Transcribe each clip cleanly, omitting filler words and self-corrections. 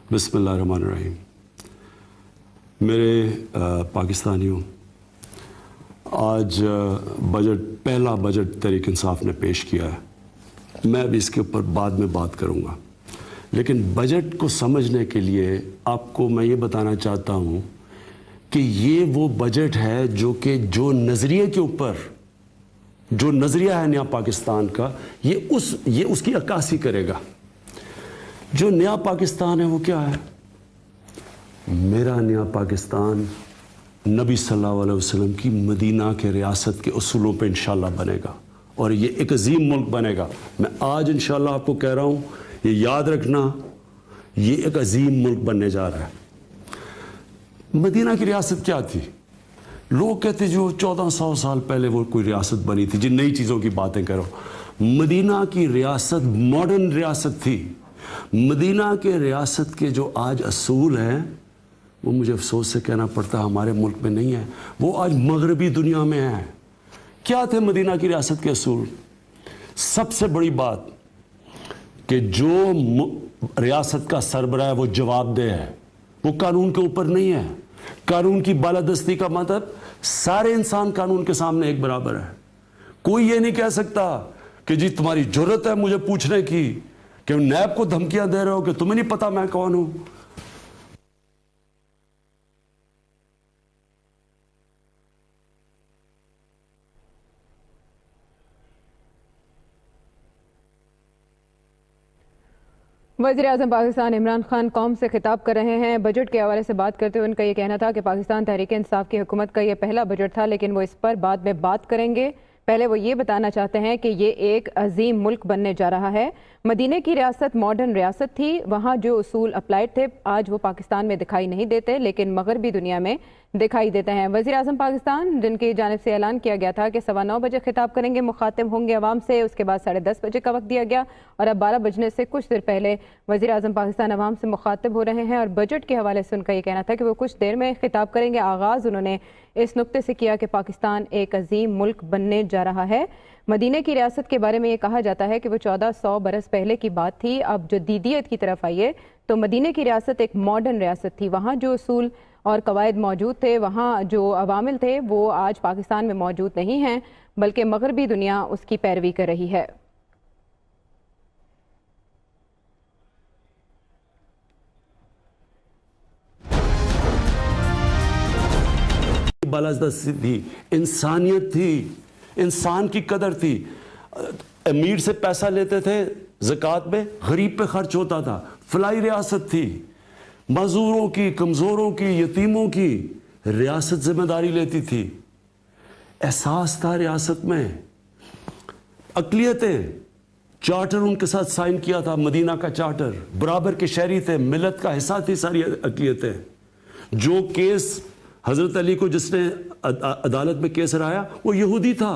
बिस्मिल्लाहिर्रहमानिर्रहीम। मेरे पाकिस्तानियों, आज पहला बजट तहरीक इंसाफ ने पेश किया है। मैं भी इसके ऊपर बाद में बात करूंगा, लेकिन बजट को समझने के लिए आपको मैं ये बताना चाहता हूँ कि ये वो बजट है जो नज़रिए के ऊपर, जो नज़रिया है नया पाकिस्तान का, ये उसकी अक्कासी करेगा। जो नया पाकिस्तान है वो क्या है? मेरा नया पाकिस्तान नबी सल्लल्लाहु अलैहि वसल्लम की मदीना के रियासत के उसूलों पे इंशाल्लाह बनेगा, और ये एक अजीम मुल्क बनेगा। मैं आज इंशाल्लाह आपको कह रहा हूँ, ये याद रखना, ये एक अजीम मुल्क बनने जा रहा है। मदीना की रियासत क्या थी? लोग कहते जो 1400 साल पहले वो कोई रियासत बनी थी, जिन नई चीज़ों की बातें करो। मदीना की रियासत मॉडर्न रियासत थी। मदीना के रियासत के जो आज असूल हैं वो मुझे अफसोस से कहना पड़ता है हमारे मुल्क में नहीं है, वो आज मगरबी दुनिया में है। क्या थे मदीना की रियासत के असूल? सबसे बड़ी बात कि जो रियासत का सरबराह है वो जवाबदेह है, वो कानून के ऊपर नहीं है। कानून की बालादस्ती का मतलब सारे इंसान कानून के सामने एक बराबर है। कोई ये नहीं कह सकता कि जी तुम्हारी जरूरत है मुझे पूछने की कि नैब को धमकियां दे रहे हो कि तुम्हें नहीं पता मैं कौन हूं। वज़ीर-ए-आज़म पाकिस्तान इमरान खान कौम से खिताब कर रहे हैं। बजट के हवाले से बात करते हुए उनका ये कहना था कि पाकिस्तान तहरीक इंसाफ की हुकूमत का ये पहला बजट था, लेकिन वो इस पर बाद में बात करेंगे। पहले वो ये बताना चाहते हैं कि ये एक अजीम मुल्क बनने जा रहा है। मदीने की रियासत मॉडर्न रियासत थी, वहाँ जो उसूल अप्लाइड थे आज वो पाकिस्तान में दिखाई नहीं देते, लेकिन मगरबी दुनिया में दिखाई देते हैं। वज़ीर-ए-आज़म पाकिस्तान जिनकी जानिब से ऐलान किया गया था कि 9:15 बजे खिताब करेंगे, मुखातिब होंगे अवाम से, उसके बाद 10:30 बजे का वक्त दिया गया, और अब 12 बजने से कुछ देर पहले वज़ीर-ए-आज़म पाकिस्तान अवाम से मुखातिब हो रहे हैं। और बजट के हवाले से उनका ये कहना था कि वो कुछ देर में खिताब करेंगे। आगाज़ उन्होंने इस नुक्ते से किया कि पाकिस्तान एक अजीम मुल्क बनने जा रहा है। मदीने की रियासत के बारे में ये कहा जाता है कि वो 1400 बरस पहले की बात थी। अब जो दीदियत की तरफ आइए तो मदीने की रियासत एक मॉडर्न रियासत थी। वहाँ जो उसूल और कवायद मौजूद थे, वहाँ जो अवामिल थे, वो आज पाकिस्तान में मौजूद नहीं हैं, बल्कि मगरबी दुनिया उसकी पैरवी कर रही है। बालादस्ती थी, इंसानियत थी, इंसान की कदर थी। अमीर से पैसा लेते थे ज़कात में, गरीब पे खर्च होता था। फलाई रियासत थी, मजदूरों की, कमज़ोरों की, यतीमों की रियासत जिम्मेदारी लेती थी। एहसास था रियासत में। अक़लियतें, चार्टर उनके साथ साइन किया था, मदीना का चार्टर। बराबर के शहरी थे, मिलत का हिस्सा थी सारी अक़लियतें। जो केस हज़रत अली को जिसने अदालत में केस हराया वो यहूदी था।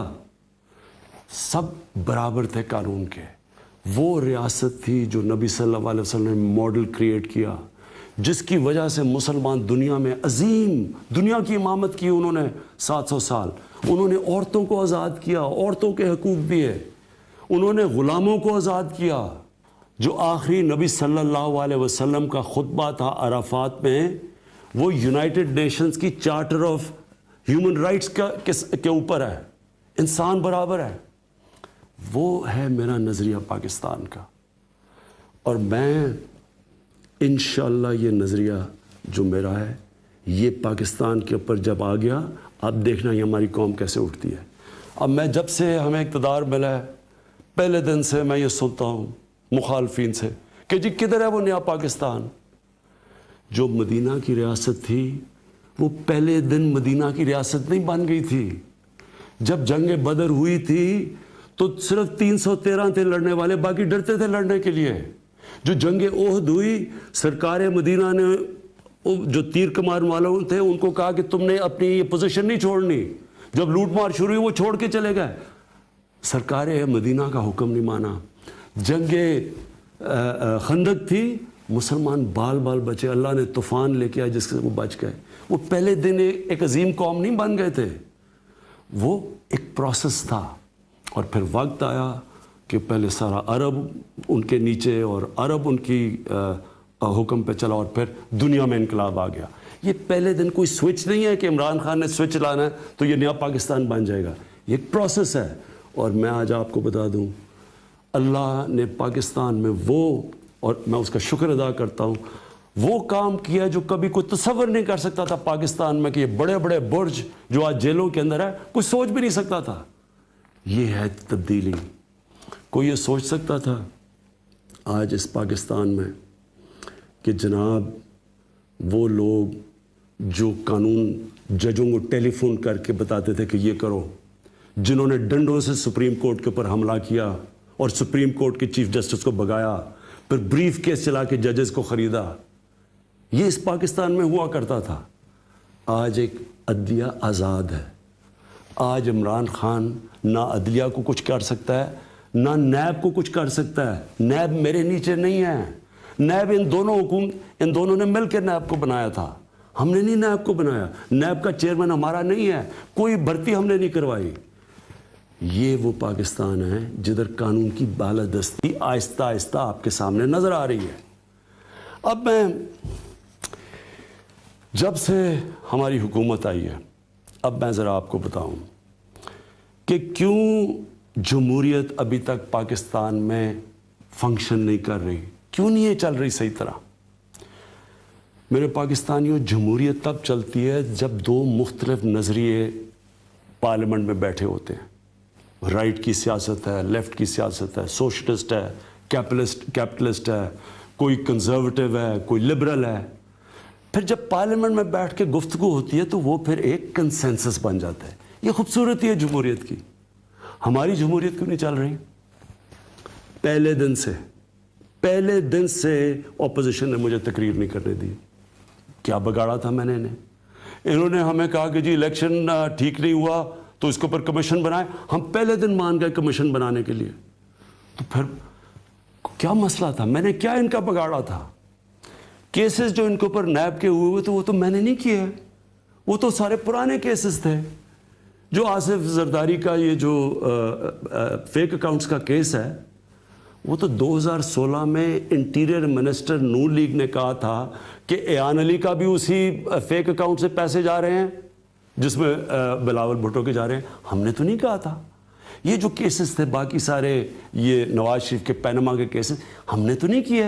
सब बराबर थे कानून के। वो रियासत थी जो नबी सल्लल्लाहु अलैहि वसल्लम ने मॉडल क्रिएट किया, जिसकी वजह से मुसलमान दुनिया में अजीम दुनिया की इमामत की उन्होंने 700 साल। उन्होंने औरतों को आज़ाद किया, औरतों के हकूक़ दिए, उन्होंने ग़ुलामों को आज़ाद किया। जो आखिरी नबी सल्लल्लाहु अलैहि वसल्लम का खुतबा था अराफात में, वो यूनाइटेड नेशंस की चार्टर ऑफ ह्यूमन राइट्स के ऊपर है। इंसान बराबर है। वो है मेरा नज़रिया पाकिस्तान का, और मैं इंशाअल्लाह ये नज़रिया जो मेरा है, ये पाकिस्तान के ऊपर जब आ गया, अब देखना ये हमारी कौम कैसे उठती है। अब मैं जब से हमें इक़्तिदार मिला है, पहले दिन से मैं ये सुनता हूँ मुखालफीन से कि जी किधर है वो नया पाकिस्तान। जो मदीना की रियासत थी वो पहले दिन मदीना की रियासत नहीं बन गई थी। जब जंग बदर हुई थी तो सिर्फ 313 थे लड़ने वाले, बाकी डरते थे लड़ने के लिए। जो जंग ओहद हुई, सरकार मदीना ने जो तीर कमान वालों थे उनको कहा कि तुमने अपनी ये पोजीशन नहीं छोड़नी। जब लूट मार शुरू हुई वो छोड़ के चले गए। सरकार मदीना का हुक्म नहीं माना। जंग खंदक थी, मुसलमान बाल बाल बचे, अल्लाह ने तूफ़ान लेके आया जिससे वो बच गए। वो पहले दिन एक अजीम कौम नहीं बन गए थे, वो एक प्रोसेस था। और फिर वक्त आया कि पहले सारा अरब उनके नीचे और अरब उनकी हुक्म पे चला और फिर दुनिया में इनकलाब आ गया। ये पहले दिन कोई स्विच नहीं है कि इमरान खान ने स्विच लाना है तो ये नया पाकिस्तान बन जाएगा। ये एक प्रोसेस है। और मैं आज आपको बता दूं, अल्लाह ने पाकिस्तान में वो, और मैं उसका शुक्र अदा करता हूँ, वो काम किया जो कभी कोई तसव्वुर नहीं कर सकता था पाकिस्तान में, कि ये बड़े बड़े बुर्ज जो आज जेलों के अंदर है कोई सोच भी नहीं सकता था। ये है तब्दीली। कोई ये सोच सकता था आज इस पाकिस्तान में कि जनाब वो लोग जो कानून जजों को टेलीफोन करके बताते थे कि ये करो, जिन्होंने डंडों से सुप्रीम कोर्ट के ऊपर हमला किया और सुप्रीम कोर्ट के चीफ जस्टिस को भगाया, फिर ब्रीफ केस चला के जजेस को ख़रीदा, ये इस पाकिस्तान में हुआ करता था। आज एक अदलिया आज़ाद है। आज इमरान खान ना अदलिया को कुछ कर सकता है, ना नैब को कुछ कर सकता है। नैब मेरे नीचे नहीं है। नैब इन दोनों ने मिलकर नैब को बनाया था। हमने नहीं नैब को बनाया। नैब का चेयरमैन हमारा नहीं है। कोई भर्ती हमने नहीं करवाई। ये वो पाकिस्तान है जिधर कानून की बालादस्ती आहिस्ता आहिस्ता आपके सामने नजर आ रही है। अब मैं, जब से हमारी हुकूमत आई है, अब मैं ज़रा आपको बताऊं कि क्यों जमहूरियत अभी तक पाकिस्तान में फंक्शन नहीं कर रही, क्यों नहीं ये चल रही सही तरह। मेरे पाकिस्तानियों, जमहूरियत तब चलती है जब दो मुख्तलिफ नज़रिए पार्लियामेंट में बैठे होते हैं। राइट की सियासत है, लेफ़्ट की सियासत है, सोशलिस्ट है, कैपिटलिस्ट है, कोई कंजर्वेटिव है, कोई लिबरल है। फिर जब पार्लियामेंट में बैठ के गुफ्तगू होती है तो वो फिर एक कंसेंसस बन जाता है। ये खूबसूरती है जमहूरियत की। हमारी जमहूरियत क्यों नहीं चल रही? पहले दिन से ऑपोजिशन ने मुझे तकरीर नहीं करने दी। क्या बिगाड़ा था मैंने इन्हें? इन्होंने हमें कहा कि जी इलेक्शन ठीक नहीं हुआ तो इसके ऊपर कमीशन बनाए। हम पहले दिन मान गए कमीशन बनाने के लिए। तो फिर क्या मसला था? मैंने क्या इनका बिगाड़ा था? केसेस जो इनके ऊपर नैब के हुए तो वो तो मैंने नहीं किए। वो तो सारे पुराने केसेस थे। जो आसिफ जरदारी का ये जो फेक अकाउंट्स का केस है, वो तो 2016 में इंटीरियर मिनिस्टर नून लीग ने कहा था कि एयान अली का भी उसी फेक अकाउंट से पैसे जा रहे हैं जिसमें बिलावल भुट्टो के जा रहे हैं। हमने तो नहीं कहा था। ये जो केसेस थे बाकी सारे, ये नवाज शरीफ के पैनमा के केसेस, हमने तो नहीं किए।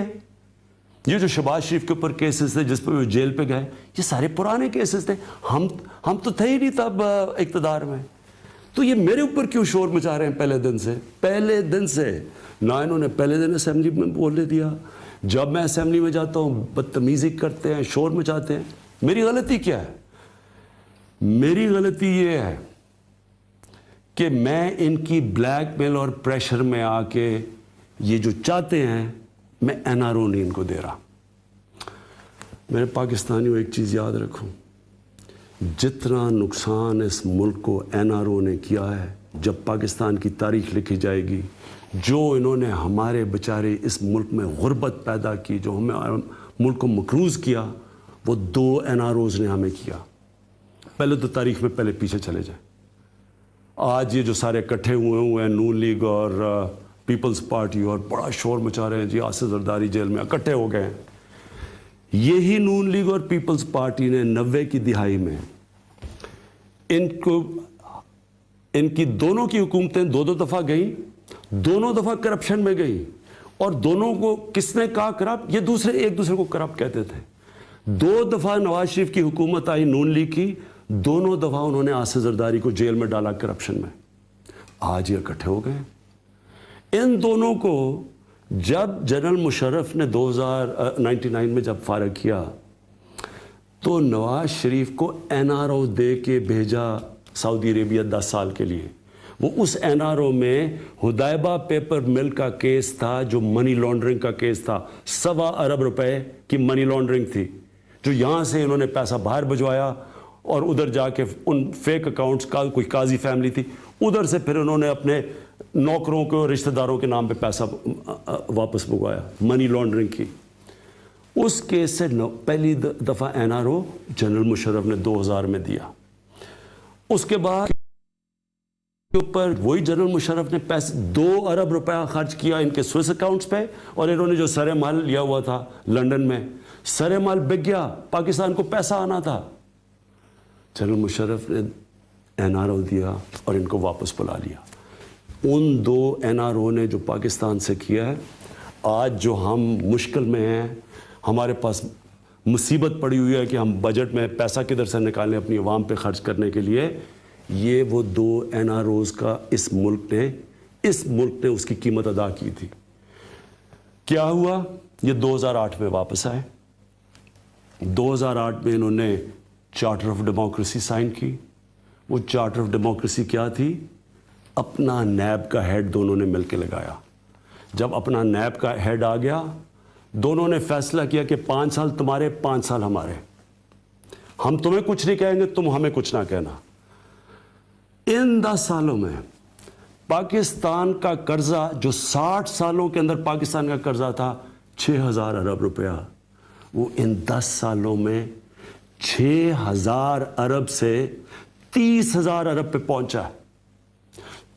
ये जो शहबाज शरीफ के ऊपर केसेस थे जिस पर वो जेल पे गए, ये सारे पुराने केसेस थे। हम तो थे ही नहीं तब इक़्तिदार में। तो ये मेरे ऊपर क्यों शोर मचा रहे हैं पहले दिन से? ना इन्होंने पहले दिन असेंबली में बोलने दिया। जब मैं असेंबली में जाता हूँ बदतमीज़ी करते हैं, शोर मचाते हैं। मेरी गलती क्या है? मेरी गलती ये है कि मैं इनकी ब्लैकमेल और प्रेशर में आके ये जो चाहते हैं, मैं एनआरओ नहीं इनको दे रहा। मेरे पाकिस्तानियों, एक चीज़ याद रखो, जितना नुकसान इस मुल्क को एनआरओ ने किया है, जब पाकिस्तान की तारीख लिखी जाएगी, जो इन्होंने हमारे बेचारे इस मुल्क में गुर्बत पैदा की, जो हमें मुल्क को मकरूज़ किया, वो 2 एनआरओज़ ने हमें किया। पहले तो तारीख में पहले पीछे चले जाए। आज ये जो सारे इकट्ठे हुए हैं, नून लीग और पीपल्स पार्टी, और बड़ा शोर मचा रहे हैं जी आसिफ जरदारी जेल में, इकट्ठे हो गए हैं। यही नून लीग और पीपल्स पार्टी ने 90 की दिहाई में इनकी दोनों की हुकूमतें 2-2 दफ़ा गई, दोनों दफ़ा करप्शन में गई। और दोनों को किसने कहा करप्ट? ये एक दूसरे को करप्ट कहते थे। 2 दफ़ा नवाज शरीफ की हुकूमत आई नून लीग की, दोनों दफ़ा उन्होंने आसिफ जरदारी को जेल में डाला करप्शन में। आज ये इकट्ठे हो गए। इन दोनों को जब जनरल मुशर्रफ ने 1999 में जब फारग किया, तो नवाज शरीफ को एनआरओ दे के भेजा सऊदी अरेबिया 10 साल के लिए। वो उस एनआरओ में हुदैबा पेपर मिल का केस था, जो मनी लॉन्ड्रिंग का केस था। 1.25 अरब रुपए की मनी लॉन्ड्रिंग थी, जो यहाँ से इन्होंने पैसा बाहर भिजवाया और उधर जाके उन फेक अकाउंट्स का, कोई काजी फैमिली थी, उधर से फिर उन्होंने अपने नौकरों के और रिश्तेदारों के नाम पे पैसा वापस मंगवाया, मनी लॉन्ड्रिंग की। उस केस से पहली दफ़ा एनआरओ जनरल मुशर्रफ ने 2000 में दिया। उसके बाद ऊपर वही जनरल मुशर्रफ ने 2 अरब रुपया खर्च किया इनके स्विस अकाउंट्स पे, और इन्होंने जो सरे माल लिया हुआ था लंदन में, सरे माल बिक गया, पाकिस्तान को पैसा आना था, जनरल मुशर्रफ ने NRO दिया और इनको वापस बुला लिया। उन 2 NRO ने जो पाकिस्तान से किया है, आज जो हम मुश्किल में हैं, हमारे पास मुसीबत पड़ी हुई है कि हम बजट में पैसा किधर से निकालें अपनी आवाम पे खर्च करने के लिए, ये वो 2 NROs का इस मुल्क ने उसकी कीमत अदा की थी। क्या हुआ? ये 2008 में वापस आए। 2008 में इन्होंने चार्टर ऑफ डेमोक्रेसी साइन की। वो चार्टर ऑफ डेमोक्रेसी क्या थी? अपना नैब का हेड दोनों ने मिलकर लगाया। जब अपना नैब का हेड आ गया, दोनों ने फैसला किया कि 5 साल तुम्हारे, 5 साल हमारे, हम तुम्हें कुछ नहीं कहेंगे, तुम हमें कुछ ना कहना। इन 10 सालों में पाकिस्तान का कर्जा, जो 60 सालों के अंदर पाकिस्तान का कर्जा था 6000 अरब रुपया, वो इन 10 सालों में 6000 अरब से 30,000 अरब पे पहुंचा है।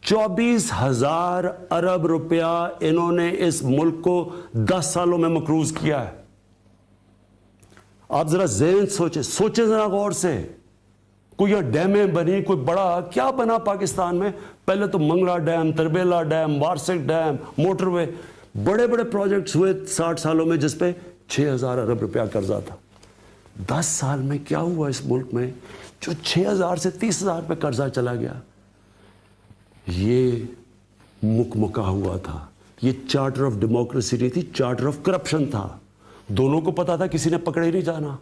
24,000 अरब रुपया इन्होंने इस मुल्क को 10 सालों में मकरूज किया है। आप जरा ज़हन सोचें जरा गौर से। कोई यहाँ डैमें बनी, कोई बड़ा क्या बना पाकिस्तान में? पहले तो Mangla dam, Tarbela dam, Warsak dam, motorway, बड़े बड़े प्रोजेक्ट्स हुए 60 सालों में, जिस पे 6000 अरब रुपया कर्जा था। 10 साल में क्या हुआ इस मुल्क में जो 6000 से 30,000 पे कर्जा चला गया? ये मुकमुका हुआ था। ये चार्टर ऑफ डेमोक्रेसी नहीं थी, चार्टर ऑफ करप्शन था। दोनों को पता था किसी ने पकड़े नहीं जाना,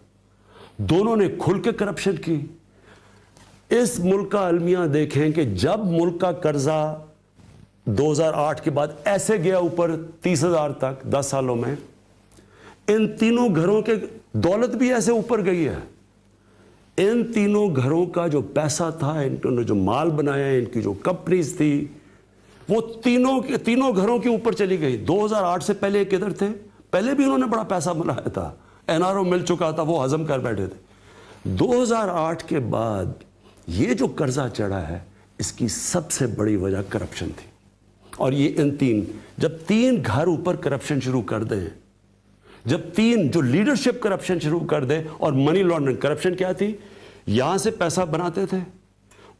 दोनों ने खुल के करप्शन की। इस मुल्क का अलमिया देखें कि जब मुल्क का कर्जा 2008 के बाद ऐसे गया ऊपर 30,000 तक 10 सालों में, इन तीनों घरों के दौलत भी ऐसे ऊपर गई है। इन तीनों घरों का जो पैसा था, इन्होंने जो माल बनाया, इनकी जो कंपनीज थी, वो तीनों घरों के ऊपर चली गई। 2008 से पहले किधर थे? पहले भी उन्होंने बड़ा पैसा बनाया था, NRO मिल चुका था, वो हजम कर बैठे थे। 2008 के बाद ये जो कर्जा चढ़ा है, इसकी सबसे बड़ी वजह करप्शन थी। और ये जब 3 घर ऊपर करप्शन शुरू कर दें, जब 3 जो लीडरशिप करप्शन शुरू कर दे, और मनी लॉन्ड्रिंग करप्शन क्या थी? यहां से पैसा बनाते थे,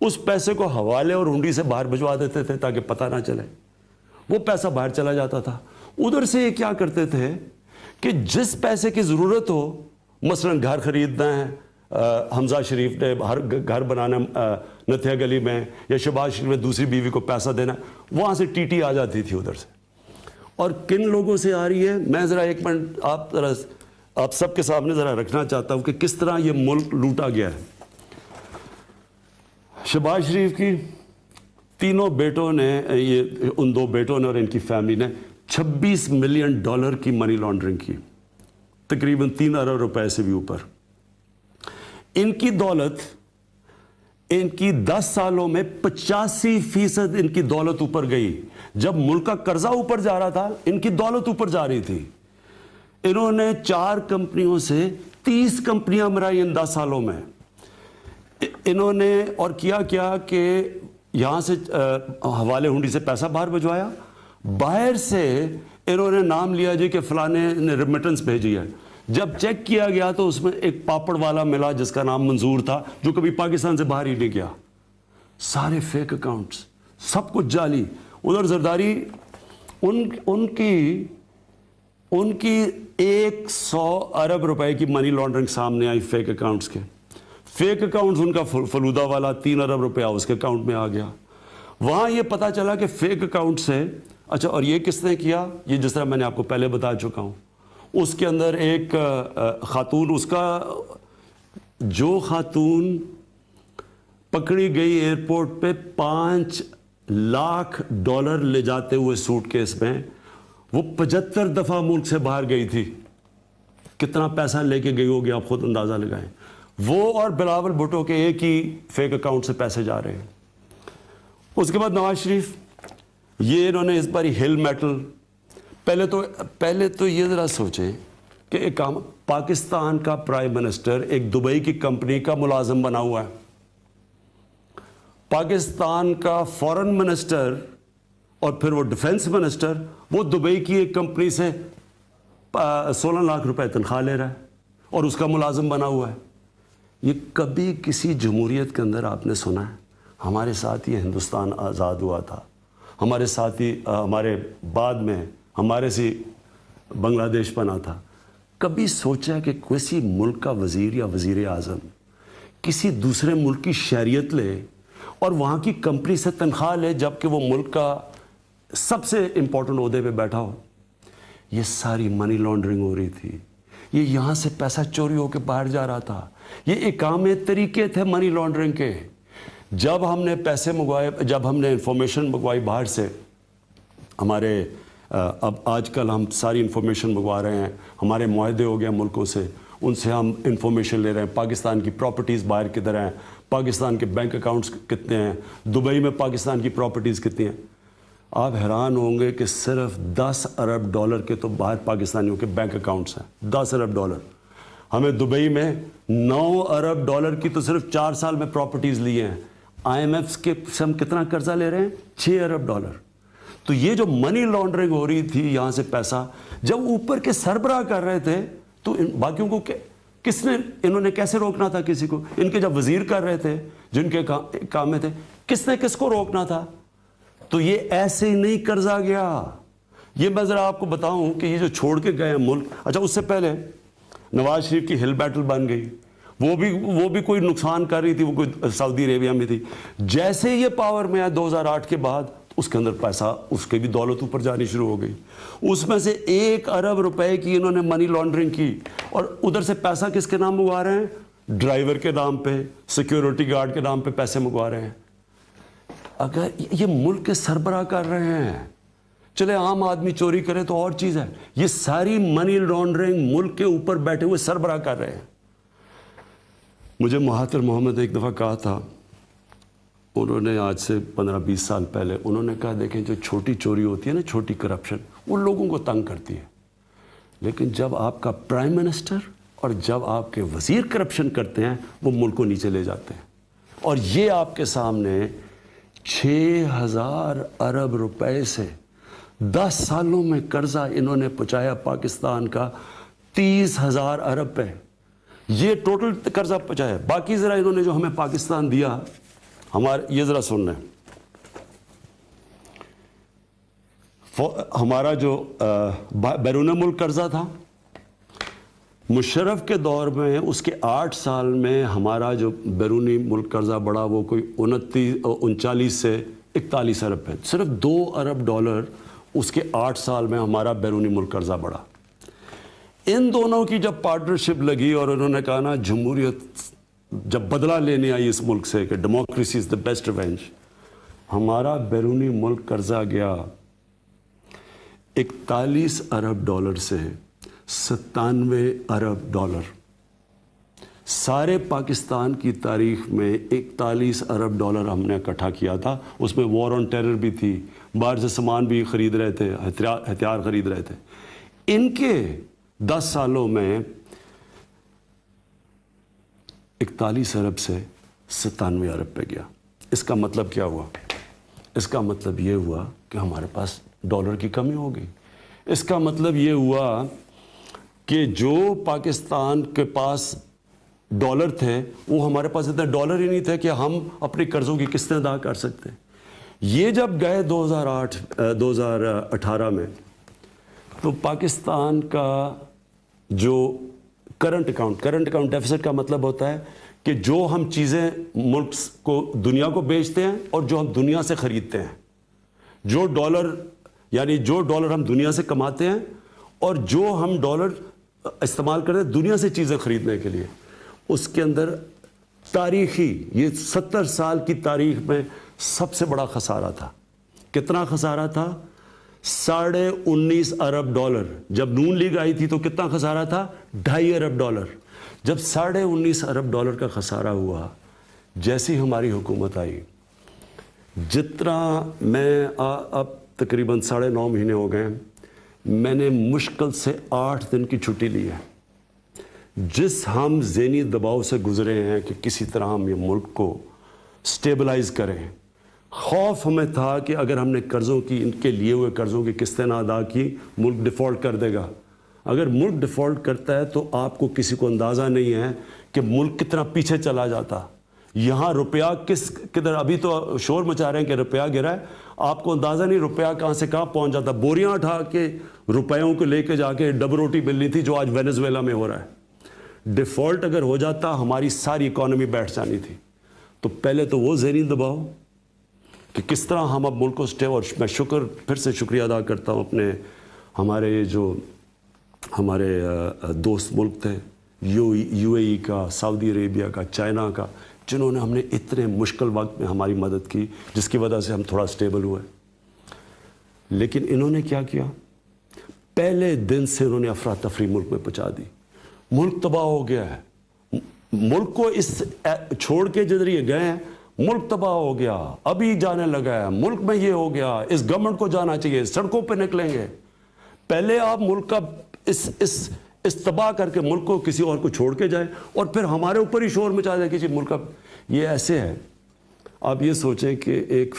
उस पैसे को हवाले और हुंडी से बाहर भिजवा देते थे ताकि पता ना चले, वो पैसा बाहर चला जाता था। उधर से ये क्या करते थे कि जिस पैसे की जरूरत हो, मसलन घर खरीदना है, हमजा शरीफ ने घर बनाना नथिया गली में, या शहबाज शरीफ ने दूसरी बीवी को पैसा देना, वहां से टीटी आ जाती थी उधर से। और किन लोगों से आ रही है, मैं ज़रा एक मिनट आप सबके सामने ज़रा रखना चाहता हूं कि किस तरह ये मुल्क लूटा गया है। शहबाज शरीफ की तीनों बेटों ने, ये उन 2 बेटों ने और इनकी फैमिली ने $26 मिलियन की मनी लॉन्ड्रिंग की, तकरीबन 3 अरब रुपए से भी ऊपर। इनकी दौलत, इनकी 10 सालों में 85% इनकी दौलत ऊपर गई। जब मुल्क का कर्जा ऊपर जा रहा था, इनकी दौलत ऊपर जा रही थी। इन्होंने 4 कंपनियों से 30 कंपनियां बनाई इन 10 सालों में। इन्होंने और किया क्या कि यहां से हवाले हुंडी से पैसा बाहर भिजवाया, बाहर से इन्होंने नाम लिया जी कि फलाने ने रेमिटेंस भेजी है। जब चेक किया गया तो उसमें एक पापड़ वाला मिला जिसका नाम मंजूर था, जो कभी पाकिस्तान से बाहर ही नहीं गया। सारे फेक अकाउंट्स, सब कुछ जाली। उधर जरदारी, उनकी 100 अरब रुपए की मनी लॉन्ड्रिंग सामने आई फेक अकाउंट्स के। फेक अकाउंट्स, उनका फलूदा वाला 3 अरब रुपया उसके अकाउंट में आ गया। वहां ये पता चला कि फेक अकाउंट से, अच्छा, और ये किसने किया? ये जिस तरह मैंने आपको पहले बता चुका हूं। उसके अंदर एक खातून, उसका जो खातून पकड़ी गई एयरपोर्ट पे $5 लाख ले जाते हुए सूटकेस में, वो 75 दफा मुल्क से बाहर गई थी। कितना पैसा लेके गई होगी आप खुद अंदाजा लगाएं। वो और बिलावल भुट्टो के एक ही फेक अकाउंट से पैसे जा रहे हैं। उसके बाद नवाज शरीफ, ये इन्होंने इस बार हिल मेटल, पहले तो ये जरा सोचें कि एक काम, पाकिस्तान का प्राइम मिनिस्टर एक दुबई की कंपनी का मुलाजिम बना हुआ है, पाकिस्तान का फॉरेन मिनिस्टर और फिर वो डिफेंस मिनिस्टर वो दुबई की एक कंपनी से 16 लाख रुपए तनख्वाह ले रहा है और उसका मुलाजिम बना हुआ है। ये कभी किसी जमहूरियत के अंदर आपने सुना है? हमारे साथ ये हिंदुस्तान आज़ाद हुआ था, हमारे साथ ही हमारे बाद में हमारे से बांग्लादेश बना था। कभी सोचा कि किसी मुल्क का वज़ीर या वज़ीर आज़म किसी दूसरे मुल्क की शहरियत ले और वहाँ की कंपनी से तनख्वाह ले जबकि वो मुल्क का सबसे इम्पोर्टेंट ओहदे पे बैठा हो? ये सारी मनी लॉन्ड्रिंग हो रही थी, ये यहाँ से पैसा चोरी होकर बाहर जा रहा था। ये इकामे तरीके थे मनी लॉन्ड्रिंग के। जब हमने पैसे मंगवाए, जब हमने इंफॉर्मेशन मंगवाई बाहर से, हमारे अब आजकल हम सारी इंफॉर्मेशन मंगवा रहे हैं, हमारे मुआहदे हो गए मुल्कों से, उनसे हम इंफॉर्मेशन ले रहे हैं। पाकिस्तान की प्रॉपर्टीज़ बाहर किधर हैं, पाकिस्तान के बैंक अकाउंट्स कितने हैं, दुबई में पाकिस्तान की प्रॉपर्टीज़ कितनी हैं। आप हैरान होंगे कि सिर्फ 10 अरब डॉलर के तो बाहर पाकिस्तानियों के बैंक अकाउंट्स हैं। 10 अरब डॉलर। हमें दुबई में 9 अरब डॉलर की तो सिर्फ 4 साल में प्रॉपर्टीज़ ली हैं। IMF के से हम कितना कर्जा ले रहे हैं? 6 अरब डॉलर। तो ये जो मनी लॉन्ड्रिंग हो रही थी यहाँ से पैसा, जब ऊपर के सरबराह कर रहे थे तो बाकियों को किसने, इन्होंने कैसे रोकना था किसी को? इनके जब वजीर कर रहे थे, जिनके काम में थे, किसने किसको रोकना था? तो ये ऐसे ही नहीं कर्जा गया। ये मैं ज़रा आपको बताऊं कि ये जो छोड़ के गए मुल्क, अच्छा उससे पहले नवाज शरीफ की हिल बैटल बन गई, वो भी कोई नुकसान कर रही थी, वो कोई सऊदी अरेबिया में थी। जैसे ये पावर में आया 2008 के बाद, उसके अंदर पैसा, उसके भी दौलत ऊपर जानी शुरू हो गई। उसमें से 1 अरब रुपए की इन्होंने मनी लॉन्ड्रिंग की और उधर से पैसा किसके नाम मंगवा रहे हैं? ड्राइवर के नाम पे, सिक्योरिटी गार्ड के नाम पे पैसे मंगवा रहे हैं। अगर ये मुल्क के सरबराह कर रहे हैं, चले आम आदमी चोरी करे तो और चीज़ है, ये सारी मनी लॉन्ड्रिंग मुल्क के ऊपर बैठे हुए सरबराह कर रहे हैं। मुझे महातिर मोहम्मद एक दफ़ा कहा था, उन्होंने आज से 15-20 साल पहले उन्होंने कहा, देखें जो छोटी चोरी होती है ना, छोटी करप्शन, वो लोगों को तंग करती है, लेकिन जब आपका प्राइम मिनिस्टर और जब आपके वज़ीर करप्शन करते हैं, वो मुल्क को नीचे ले जाते हैं। और ये आपके सामने 6000 अरब रुपए से 10 सालों में कर्जा इन्होंने पहुँचाया पाकिस्तान का 30,000 अरब पे। ये टोटल कर्जा पहुँचाया। बाकी ज़रा इन्होंने जो हमें पाकिस्तान दिया, हमारे ये ज़रा सुन लें, हमारा जो बैरून मुल्क कर्जा था मुशर्रफ के दौर में, उसके 8 साल में हमारा जो बैरूनी मुल्क कर्जा बढ़ा वो कोई 39 से 41 अरब है। सिर्फ 2 अरब डॉलर उसके 8 साल में हमारा बैरूनी मुल्क कर्जा बढ़ा। इन दोनों की जब पार्टनरशिप लगी और उन्होंने कहा ना, जमहूरियत जब बदला लेने आई इस मुल्क से कि democracy is the best revenge, हमारा बैरूनी मुल्क कर्जा गया 41 अरब डॉलर से 97 अरब डॉलर। सारे पाकिस्तान की तारीख में 41 अरब डॉलर हमने इकट्ठा किया था। उसमें वॉर ऑन टेरर भी थी, बाहर से सामान भी खरीद रहे थे, हथियार खरीद रहे थे। इनके 10 सालों में 41 अरब से 97 अरब पे गया। इसका मतलब क्या हुआ? इसका मतलब ये हुआ कि हमारे पास डॉलर की कमी हो गई। इसका मतलब ये हुआ कि जो पाकिस्तान के पास डॉलर थे, वो हमारे पास इतने डॉलर ही नहीं थे कि हम अपने कर्ज़ों की किस्तें अदा कर सकते। ये जब गए 2018 में, तो पाकिस्तान का जो करंट अकाउंट डेफिसिट का मतलब होता है कि जो हम चीज़ें मुल्क को, दुनिया को बेचते हैं और जो हम दुनिया से ख़रीदते हैं, जो डॉलर, यानी जो डॉलर हम दुनिया से कमाते हैं और जो हम डॉलर इस्तेमाल करते हैं दुनिया से चीज़ें ख़रीदने के लिए, उसके अंदर तारीख़ी, ये 70 साल की तारीख़ में सबसे बड़ा खसारा था। कितना खसारा था? 19.5 अरब डॉलर। जब नून लीग आई थी तो कितना खसारा था? 2.5 अरब डॉलर। जब 19.5 अरब डॉलर का खसारा हुआ, जैसी हमारी हुकूमत आई, जितना मैं अब तकरीबन 9.5 महीने हो गए, मैंने मुश्किल से 8 दिन की छुट्टी ली है। जिस हम ज़हनी दबाव से गुजरे हैं कि किसी तरह हम ये मुल्क को स्टेबलाइज करें। खौफ हमें था कि अगर हमने कर्ज़ों की, इनके लिए हुए कर्ज़ों की किस्तें ना अदा की, मुल्क डिफ़ॉल्ट कर देगा। अगर मुल्क डिफ़ॉल्ट करता है तो आपको किसी को अंदाज़ा नहीं है कि मुल्क कितना पीछे चला जाता। यहाँ रुपया किधर, अभी तो शोर मचा रहे हैं कि रुपया गिरा है, आपको अंदाज़ा नहीं रुपया कहाँ से कहाँ पहुँच जाता। बोरियाँ उठा के रुपयों को लेके जाके डब रोटी मिलनी थी, जो आज वेनेजुएला में हो रहा है। डिफ़ॉल्ट अगर हो जाता हमारी सारी इकॉनमी बैठ जानी थी। तो पहले तो वो ज़हनी दबाव कि किस तरह हम अब मुल्क को स्टे, और मैं फिर से शुक्रिया अदा करता हूँ अपने हमारे दोस्त मुल्क थे, यूएई का, सऊदी अरेबिया का, चाइना का, जिन्होंने हमने इतने मुश्किल वक्त में हमारी मदद की, जिसकी वजह से हम थोड़ा स्टेबल हुए। लेकिन इन्होंने क्या किया, पहले दिन से इन्होंने अफरा तफरी मुल्क में पहुँचा दी। मुल्क तबाह हो गया है। मुल्क को इस छोड़ के जिधर ये गए हैं, मुल्क तबाह हो गया, अभी जाने लगा है, मुल्क में ये हो गया, इस गवर्नमेंट को जाना चाहिए, सड़कों पे निकलेंगे। पहले आप मुल्क का इस तबाह करके मुल्क को किसी और को छोड़ के जाए, और फिर हमारे ऊपर ही शोर मचा दे कि जी मुल्क का ये ऐसे है। आप ये सोचें कि एक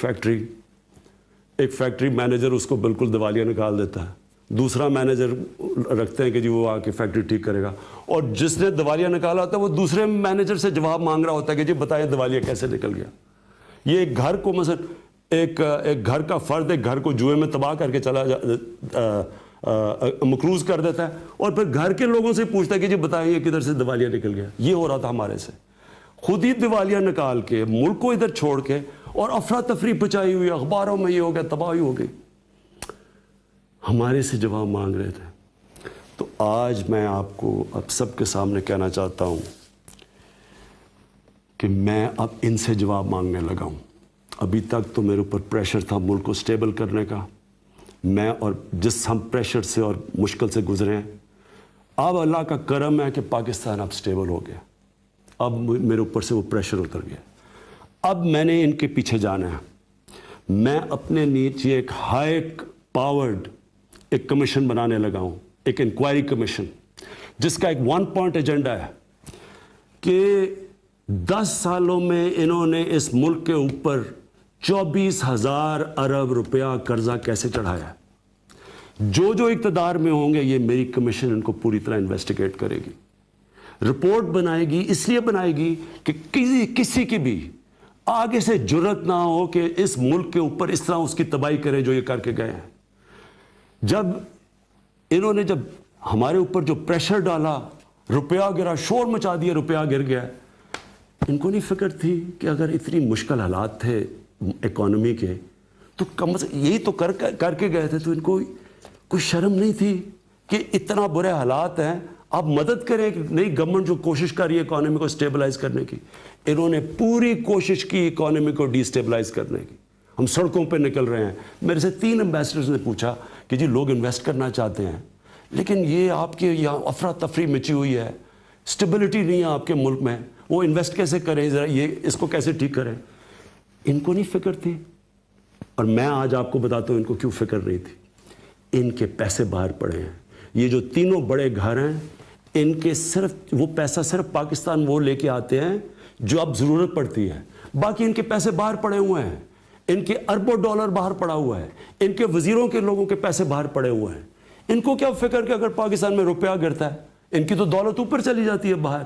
फैक्ट्री मैनेजर उसको बिल्कुल दिवालिया निकाल देता है, दूसरा मैनेजर रखते हैं कि जी वो आके फैक्ट्री ठीक करेगा, और जिसने दिवालिया निकाला होता है वो दूसरे मैनेजर से जवाब मांग रहा होता है कि जी बताएं दिवालिया कैसे निकल गया। ये एक घर को मसलन एक घर का फर्द एक घर को जुए में तबाह करके मकरूज कर देता है, और फिर घर के लोगों से पूछता है कि जी बताएं ये किधर से दिवालिया निकल गया। ये हो रहा था हमारे से, खुद ही दिवालिया निकाल के मुल्क को इधर छोड़ के, और अफरा तफरी पचाई हुई, अखबारों में ये हो गया, तबाही हो गई, हमारे से जवाब मांग रहे थे। तो आज मैं आपको अब सबके सामने कहना चाहता हूं कि मैं अब इनसे जवाब मांगने लगा हूं। अभी तक तो मेरे ऊपर प्रेशर था मुल्क को स्टेबल करने का, मैं और जिस हम प्रेशर से और मुश्किल से गुजरे हैं, अब अल्लाह का करम है कि पाकिस्तान अब स्टेबल हो गया। अब मेरे ऊपर से वो प्रेशर उतर गया। अब मैंने इनके पीछे जाना है। मैं अपने नीचे एक हाई पावर्ड एक कमीशन बनाने लगा हूं, एक इंक्वायरी कमीशन, जिसका एक 1 पॉइंट एजेंडा है कि 10 सालों में इन्होंने इस मुल्क के ऊपर 24,000 अरब रुपया कर्जा कैसे चढ़ाया। जो इक़्तिदार में होंगे, ये मेरी कमीशन इनको पूरी तरह इन्वेस्टिगेट करेगी, रिपोर्ट बनाएगी। इसलिए बनाएगी कि किसी की भी आगे से जुर्रत ना हो कि इस मुल्क के ऊपर इस तरह उसकी तबाही करे जो ये करके गए हैं। जब हमारे ऊपर जो प्रेशर डाला, रुपया गिरा, शोर मचा दिया, रुपया गिर गया, इनको नहीं फिक्र थी कि अगर इतनी मुश्किल हालात थे इकोनॉमी के, तो कम से यही तो करके गए थे, तो इनको कोई शर्म नहीं थी कि इतना बुरे हालात हैं, आप मदद करें कि नई गवर्नमेंट जो कोशिश कर रही है इकोनॉमी को स्टेबलाइज करने की। इन्होंने पूरी कोशिश की इकोनॉमी को डिस्टेबलाइज करने की। हम सड़कों पे निकल रहे हैं। मेरे से 3 एम्बेसडर्स ने पूछा कि जी लोग इन्वेस्ट करना चाहते हैं, लेकिन ये आपके यहाँ अफरा तफरी मची हुई है, स्टेबिलिटी नहीं है आपके मुल्क में, वो इन्वेस्ट कैसे करें, ज़रा ये इसको कैसे ठीक करें। इनको नहीं फिक्र थी। और मैं आज आपको बताता हूँ इनको क्यों फिक्र नहीं थी। इनके पैसे बाहर पड़े हैं। ये जो तीनों बड़े घर हैं, इनके सिर्फ वो पैसा सिर्फ पाकिस्तान वो लेके आते हैं जो अब ज़रूरत पड़ती है, बाकी इनके पैसे बाहर पड़े हुए हैं। इनके अरबों डॉलर बाहर पड़ा हुआ है, इनके वजीरों के लोगों के पैसे बाहर पड़े हुए हैं। इनको क्या फिक्र कि अगर पाकिस्तान में रुपया गिरता है, इनकी तो दौलत ऊपर चली जाती है बाहर,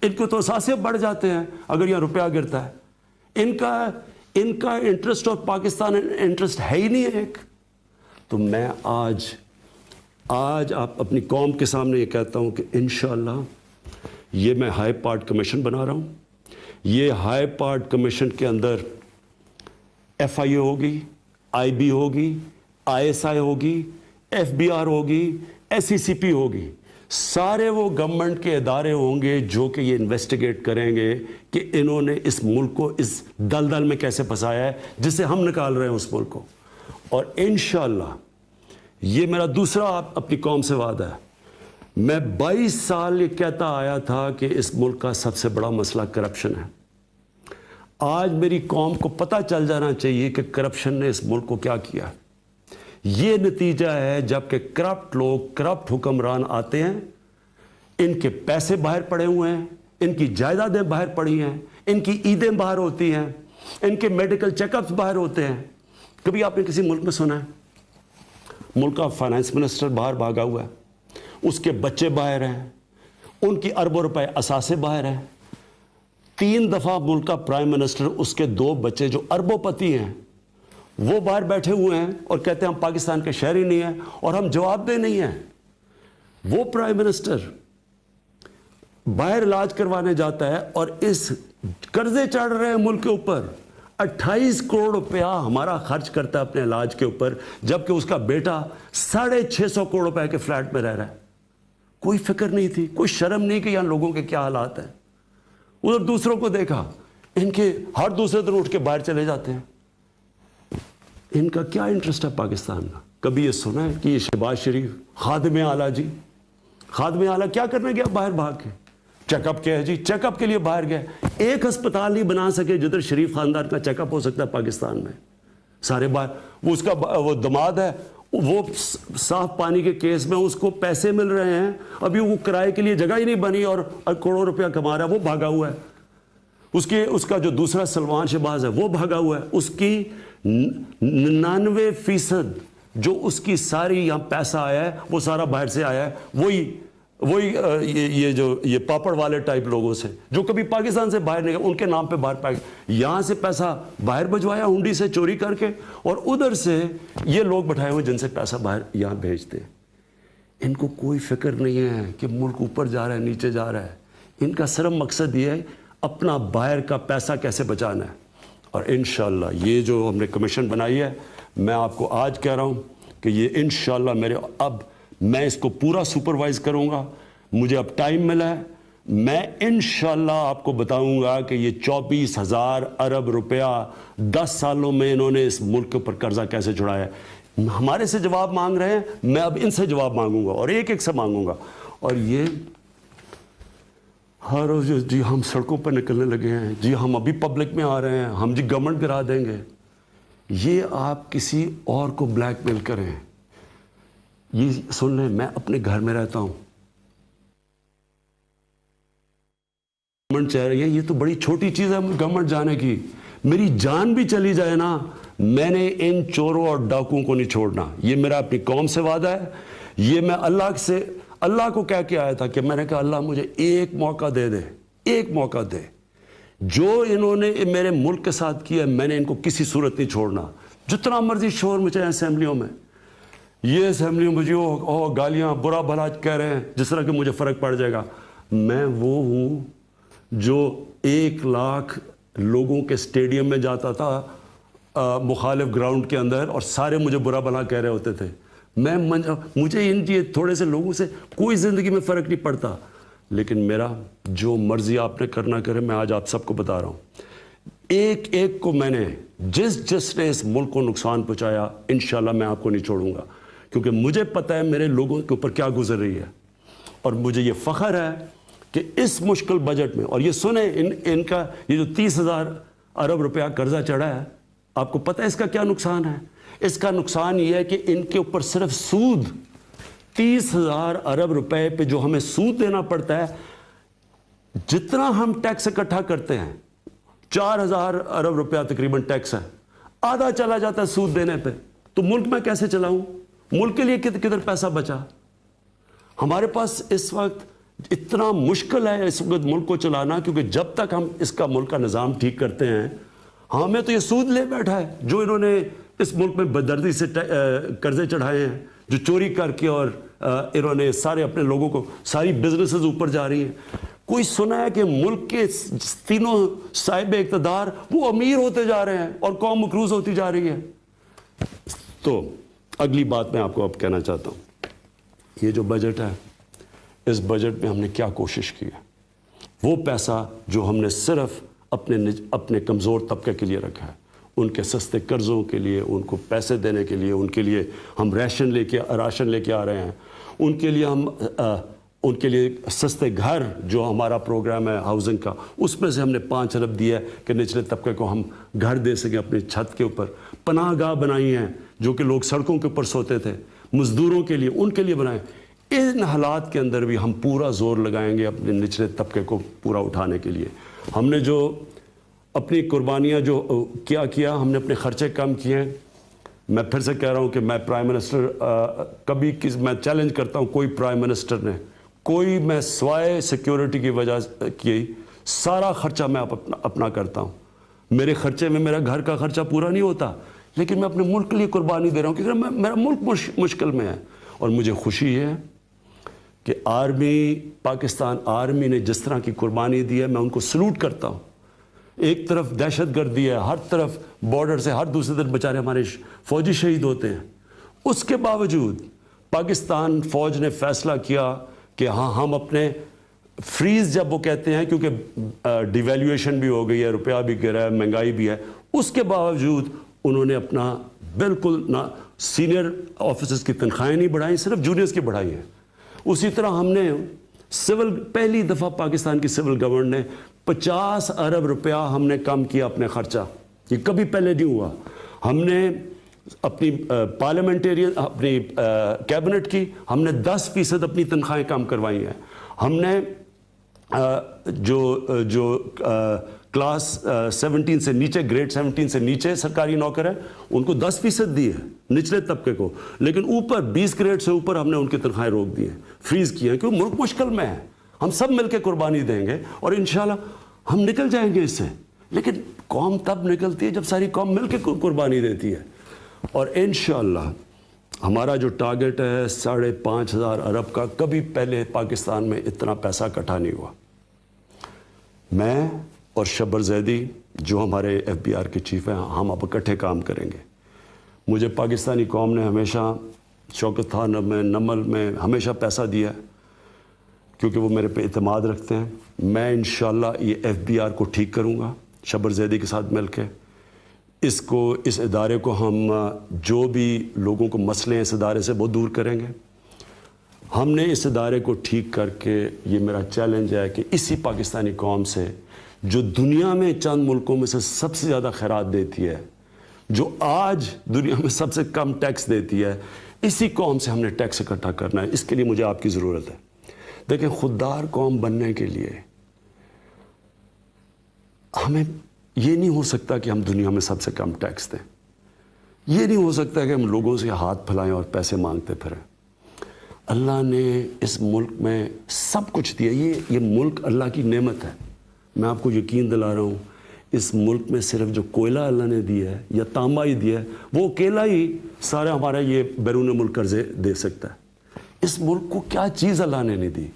इनको तो असासे बढ़ जाते हैं अगर यहाँ रुपया गिरता है। इनका इंटरेस्ट और पाकिस्तान इंटरेस्ट है ही नहीं है एक। तो मैं आज आप अपनी कौम के सामने ये कहता हूँ कि इंशाअल्लाह ये मैं हाई पार्ट कमीशन बना रहा हूँ। ये हाई पार्ट कमीशन के अंदर FIA होगी, IB होगी, ISI होगी, FBR होगी, SECP होगी। सारे वो गवर्नमेंट के इदारे होंगे जो कि ये इन्वेस्टिगेट करेंगे कि इन्होंने इस मुल्क को इस दलदल में कैसे फंसाया है जिसे हम निकाल रहे हैं उस मुल्क को। और इंशाअल्लाह ये मेरा दूसरा अपनी कौम से वादा है। मैं 22 साल ये कहता आया था कि इस मुल्क का सबसे बड़ा मसला करप्शन है। आज मेरी कौम को पता चल जाना चाहिए कि करप्शन ने इस मुल्क को क्या किया। ये नतीजा है जबकि करप्ट लोग, करप्ट हुक्मरान आते हैं, इनके पैसे बाहर पड़े हुए हैं, इनकी जायदादें बाहर पड़ी हैं, इनकी ईदें बाहर होती हैं, इनके मेडिकल चेकअप्स बाहर होते हैं। कभी आपने किसी मुल्क में सुना है मुल्क का फाइनेंस मिनिस्टर बाहर भागा हुआ है, उसके बच्चे बाहर हैं, उनकी अरबों रुपए असासे बाहर हैं, 3 दफ़ा मुल्क का प्राइम मिनिस्टर, उसके 2 बच्चे जो अरबोपति हैं वो बाहर बैठे हुए हैं और कहते हैं हम पाकिस्तान के शहरी नहीं हैं और हम जवाबदेह नहीं हैं। वो प्राइम मिनिस्टर बाहर इलाज करवाने जाता है और इस कर्जे चढ़ रहे हैं मुल्क के ऊपर, 28 करोड़ रुपया हमारा खर्च करता है अपने इलाज के ऊपर, जबकि उसका बेटा 650 करोड़ रुपए के फ्लैट में रह रहा है। कोई फिक्र नहीं थी, कोई शर्म नहीं कि यहां लोगों के क्या हालात हैं। उधर दूसरों को देखा, इनके हर दूसरे दिन उठ के बाहर चले जाते हैं। इनका क्या इंटरेस्ट है पाकिस्तान का? कभी ये सुना है कि ये शहबाज शरीफ खादिम आला जी, खादिम आला क्या करने गया बाहर भाग के? चेकअप क्या है जी? चेकअप के लिए बाहर गया। एक अस्पताल नहीं बना सके जिधर शरीफ खानदान का चेकअप हो सकता है पाकिस्तान में। सारे बाहर, वो उसका वो दामाद है, वो साफ पानी के केस में उसको पैसे मिल रहे हैं, अभी वो किराए के लिए जगह ही नहीं बनी और करोड़ों रुपया कमा रहा है, वो भागा हुआ है। उसका जो दूसरा सलमान शहबाज है वो भागा हुआ है। उसकी 99% जो उसकी सारी यहाँ पैसा आया है वो सारा बाहर से आया है, वही ये पापड़ वाले टाइप लोगों से जो कभी पाकिस्तान से बाहर नहीं गए, उनके नाम पे बाहर पाए, यहाँ से पैसा बाहर भिजवाया हुंडी से चोरी करके, और उधर से ये लोग बैठाए हुए जिनसे पैसा बाहर यहाँ भेजते हैं। इनको कोई फिक्र नहीं है कि मुल्क ऊपर जा रहा है नीचे जा रहा है। इनका सिर्फ मकसद ये है अपना बाहर का पैसा कैसे बचाना है। और इंशाल्लाह ये जो हमने कमीशन बनाई है, मैं आपको आज कह रहा हूँ कि ये इंशाल्लाह अब मैं इसको पूरा सुपरवाइज करूँगा। मुझे अब टाइम मिला है, मैं इंशाल्लाह आपको बताऊँगा कि ये 24,000 अरब रुपया 10 सालों में इन्होंने इस मुल्क के ऊपर कर्जा कैसे छुड़ाया है। हमारे से जवाब मांग रहे हैं, मैं अब इनसे जवाब मांगूंगा और एक एक से मांगूंगा। और ये हर रोज जी हम सड़कों पर निकलने लगे हैं, जी हम अभी पब्लिक में आ रहे हैं, हम जी गवर्नमेंट गिरा देंगे, ये आप किसी और को ब्लैकमेल करें। ये सुन लें, मैं अपने घर में रहता हूं, गवर्नमेंट चाह रही है, ये तो बड़ी छोटी चीज है गवर्नमेंट जाने की, मेरी जान भी चली जाए ना, मैंने इन चोरों और डाकुओं को नहीं छोड़ना। ये मेरा अपनी कौम से वादा है। ये मैं अल्लाह को कह के आया था कि मैंने कहा अल्लाह मुझे एक मौका दे दे, एक मौका दे। जो इन्होंने मेरे मुल्क के साथ किया, मैंने इनको किसी सूरत नहीं छोड़ना। जितना मर्जी शोर मचाए असेंबलियों में, ये असेंबलियों में जो गालियां बुरा भला कह रहे हैं जिस तरह कि मुझे फ़र्क पड़ जाएगा। मैं वो हूँ जो 1 लाख लोगों के स्टेडियम में जाता था मुखालिफ ग्राउंड के अंदर, और सारे मुझे बुरा भला कह रहे होते थे। मुझे इन थोड़े से लोगों से कोई ज़िंदगी में फ़र्क नहीं पड़ता, लेकिन मेरा जो मर्ज़ी आपने करना करे, मैं आज आप सबको बता रहा हूँ, एक एक को मैंने जिसने इस मुल्क को नुकसान पहुँचाया, इंशाल्लाह मैं आपको नहीं छोड़ूंगा, क्योंकि मुझे पता है मेरे लोगों के ऊपर क्या गुजर रही है। और मुझे ये फ़ख्र है कि इस मुश्किल बजट में, और ये सुने इनका ये जो 30,000 अरब रुपया कर्जा चढ़ा है, आपको पता है इसका क्या नुकसान है? इसका नुकसान ये है कि इनके ऊपर सिर्फ सूद 30,000 अरब रुपए पे जो हमें सूद देना पड़ता है, जितना हम टैक्स इकट्ठा करते हैं 4,000 अरब रुपया तकरीबन टैक्स है, आधा चला जाता है सूद देने पे। तो मुल्क में कैसे चलाऊं? मुल्क के लिए किधर पैसा बचा? हमारे पास इस वक्त इतना मुश्किल है इस वक्त मुल्क को चलाना, क्योंकि जब तक हम इसका मुल्क का निज़ाम ठीक करते हैं, हमें तो ये सूद ले बैठा है जो इन्होंने इस मुल्क में बेदर्दी से कर्जे चढ़ाए हैं, जो चोरी करके, और इन्होंने सारे अपने लोगों को, सारी बिजनेसेस ऊपर जा रही हैं। कोई सुना है कि मुल्क के तीनों साहिब इक़्तिदार वो अमीर होते जा रहे हैं और कौम मकरूज होती जा रही है? तो अगली बात मैं आपको अब कहना चाहता हूँ, ये जो बजट है, इस बजट में हमने क्या कोशिश की है? वो पैसा जो हमने सिर्फ अपने कमज़ोर तबके के लिए रखा है, उनके सस्ते कर्ज़ों के लिए, उनको पैसे देने के लिए, उनके लिए हम राशन लेके आ रहे हैं, उनके लिए सस्ते घर, जो हमारा प्रोग्राम है हाउसिंग का, उसमें से हमने 5 अरब दिया है कि निचले तबके को हम घर दे सकें अपनी छत के ऊपर। पनाहगाह बनाई हैं जो कि लोग सड़कों के ऊपर सोते थे, मज़दूरों के लिए, उनके लिए बनाए। इन हालात के अंदर भी हम पूरा जोर लगाएंगे अपने निचले तबके को पूरा उठाने के लिए। हमने जो اپنی قربانیاں جو کیا ہم نے اپنے خرچے کم کیے ہیں. میں پھر سے کہہ رہا ہوں کہ میں پرائم منسٹر کبھی میں چیلنج کرتا ہوں کوئی پرائم منسٹر نے کوئی میں سوائے سیکیورٹی کی وجہ کی سارا خرچہ میں اپنا کرتا ہوں. میرے خرچے میں میرا گھر کا خرچہ پورا نہیں ہوتا لیکن میں اپنے ملک کے لیے قربانی دے رہا ہوں کیونکہ میرا ملک مشکل میں ہے. اور مجھے خوشی ہے کہ پاکستان آرمی نے جس طرح کی قربانی دی ہے میں ان کو سلوٹ کرتا ہوں. ایک طرف دہشت گردی ہے, ہر طرف بارڈر سے ہر دوسری طرف بیچارے ہمارے فوجی شہید ہوتے ہیں. اس کے باوجود پاکستان فوج نے فیصلہ کیا کہ ہاں ہم اپنے فریز جب وہ کہتے ہیں کیونکہ ڈیویلیویشن بھی ہو گئی ہے, روپیہ بھی گرا ہے, مہنگائی بھی ہے, اس کے باوجود انہوں نے اپنا بالکل نہ سینئر آفیسرز کی تنخواہیں نہیں بڑھائیں, صرف جونیئرز کی بڑھائی ہیں. اسی طرح ہم نے پہلی دفعہ پاکستان کی سول گورنمنٹ نے 50 ارب روپیہ ہم نے کم کیا اپنے خرچہ. یہ کبھی پہلے نہیں ہوا. ہم نے اپنی پارلیمنٹیرین اپنی کیبنٹ کی ہم نے 10% اپنی تنخواہیں کم کروائی ہیں. ہم نے جو کلاس 17 سے نیچے گریڈ 17 سے نیچے سرکاری نوکر ہیں ان کو 10% دی ہے نچلے طبقے کو, لیکن اوپر 20 گریڈ سے اوپر ہم نے ان کی تنخواہیں روک دی ہیں, فریز کی ہیں کیونکہ ملک مشکل میں ہے. ہم سب مل کے قربانی دیں گے اور انشاءاللہ ہم نکل جائیں گے اس سے. لیکن قوم تب نکلتی ہے جب ساری قوم مل کے قربانی دیتی ہے. اور انشاءاللہ ہمارا جو ٹارگٹ ہے 5,500 ارب کا, کبھی پہلے پاکستان میں اتنا پیسہ اکٹھا نہیں ہوا. میں اور شبر زیدی جو ہمارے ایف بی آر کے چیف ہیں ہم اب اکٹھے کام کریں گے. مجھے پاکستانی قوم نے ہمیشہ شوکت خان میں نمل میں ہمیشہ پیسہ دیا ہے کیونکہ وہ میرے پہ اعتماد رکھتے ہیں. میں انشاءاللہ یہ ایف بی آر کو ٹھیک کروں گا شبر زیدی کے ساتھ مل کے. اس ادارے کو ہم جو بھی لوگوں کو مسئلے ہیں اس ادارے سے وہ دور کریں گے. ہم نے اس ادارے کو ٹھیک کر کے, یہ میرا چیلنج ہے کہ اسی پاکستانی قوم سے جو دنیا میں چند ملکوں میں سے سب سے زیادہ خیرات دیتی ہے, جو آج دنیا میں سب سے کم ٹیکس دیتی ہے, اسی قوم سے ہم نے ٹیکس اکٹھا کرنا ہے. اس کے لیے مجھے آپ کی ضرورت ہے. دیکھیں, خوددار قوم بننے کے لیے ہمیں یہ نہیں ہو سکتا کہ ہم دنیا میں سب سے کم ٹیکس دیں. یہ نہیں ہو سکتا کہ ہم لوگوں سے ہاتھ پھیلائیں اور پیسے مانگتے پھریں. اللہ نے اس ملک میں سب کچھ دیا. یہ ملک اللہ کی نعمت ہے. میں آپ کو یقین دلا رہا ہوں, اس ملک میں صرف جو کوئلہ اللہ نے دیا ہے یا تانبا ہی دیا ہے, وہ اکیلا ہی سارا ہمارا یہ بیرون ملک قرضے دے سکتا ہے. اس ملک کو کیا چیز اللہ نے نہیں دی,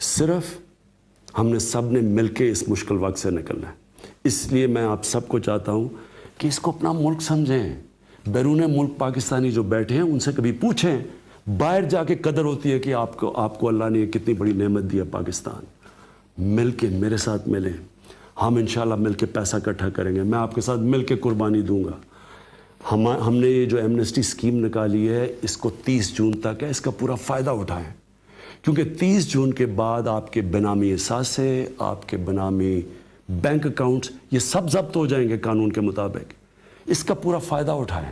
صرف ہم نے سب نے مل کے اس مشکل وقت سے نکلنا ہے. اس لیے میں آپ سب کو چاہتا ہوں کہ اس کو اپنا ملک سمجھیں. بیرون ملک پاکستانی جو بیٹھے ہیں ان سے کبھی پوچھیں, باہر جا کے قدر ہوتی ہے کہ آپ کو اللہ نے کتنی بڑی نعمت دی ہے پاکستان. مل کے میرے ساتھ ملیں, ہم انشاءاللہ مل کے پیسہ اکٹھا کریں گے. میں آپ کے ساتھ مل کے قربانی دوں گا. ہم نے یہ جو ایمنسٹی اسکیم نکالی ہے اس کو 30 جون تک ہے, اس کا پورا فائدہ اٹھائیں کیونکہ 30 جون کے بعد آپ کے بنامی اثاثے, آپ کے بنامی بینک اکاؤنٹس یہ سب ضبط ہو جائیں گے قانون کے مطابق. اس کا پورا فائدہ اٹھائیں.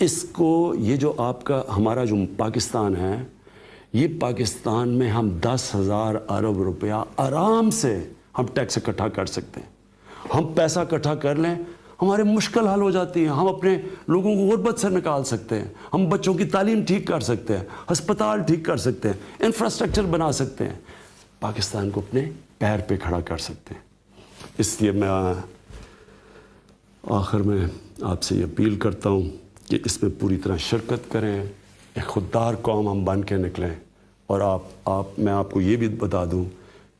اس کو یہ جو آپ کا ہمارا جو پاکستان ہے, یہ پاکستان میں ہم 10,000 ارب روپیہ آرام سے ہم ٹیکس اکٹھا کر سکتے ہیں. ہم پیسہ اکٹھا کر لیں, ہمارے مشکل حل ہو جاتی ہیں. ہم اپنے لوگوں کو غربت سے نکال سکتے ہیں, ہم بچوں کی تعلیم ٹھیک کر سکتے ہیں, ہسپتال ٹھیک کر سکتے ہیں, انفراسٹرکچر بنا سکتے ہیں, پاکستان کو اپنے پیر پہ کھڑا کر سکتے ہیں. اس لیے میں آخر میں آپ سے یہ اپیل کرتا ہوں کہ اس میں پوری طرح شرکت کریں, ایک خوددار قوم ہم بن کے نکلیں. اور میں آپ کو یہ بھی بتا دوں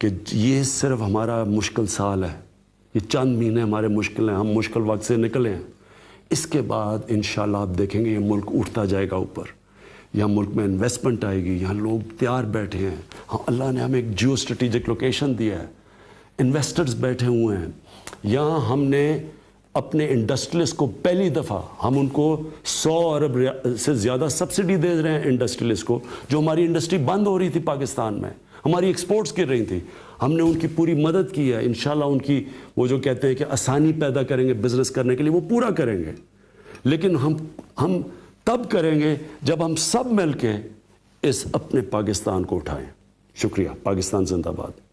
کہ یہ صرف ہمارا مشکل سال ہے, یہ چند مہینے ہمارے مشکل ہیں, ہم مشکل وقت سے نکلیں. اس کے بعد انشاءاللہ آپ دیکھیں گے یہ ملک اٹھتا جائے گا اوپر. یہاں ملک میں انویسٹمنٹ آئے گی, یہاں لوگ تیار بیٹھے ہیں. اللہ نے ہمیں ایک جیو اسٹریٹجک لوکیشن دیا ہے, انویسٹرز بیٹھے ہوئے ہیں. یہاں ہم نے اپنے انڈسٹریلسٹ کو پہلی دفعہ ہم ان کو 100 ارب سے زیادہ سبسڈی دے رہے ہیں انڈسٹریلسٹ کو. جو ہماری انڈسٹری بند ہو رہی تھی پاکستان میں, ہماری ایکسپورٹس گر رہی تھی, ہم نے ان کی پوری مدد کی ہے. انشاءاللہ ان کی وہ جو کہتے ہیں کہ آسانی پیدا کریں گے بزنس کرنے کے لیے, وہ پورا کریں گے. لیکن ہم تب کریں گے جب ہم سب مل کے اس اپنے پاکستان کو اٹھائیں. شکریہ. پاکستان زندہ باد.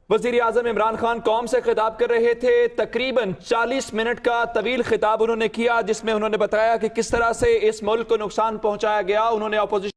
وزیر اعظم عمران خان قوم سے خطاب کر رہے تھے. تقریباً 40 منٹ کا طویل خطاب انہوں نے کیا، جس میں انہوں نے بتایا کہ کس طرح سے اس ملک کو نقصان پہنچایا گیا. انہوں نے اپوزیشن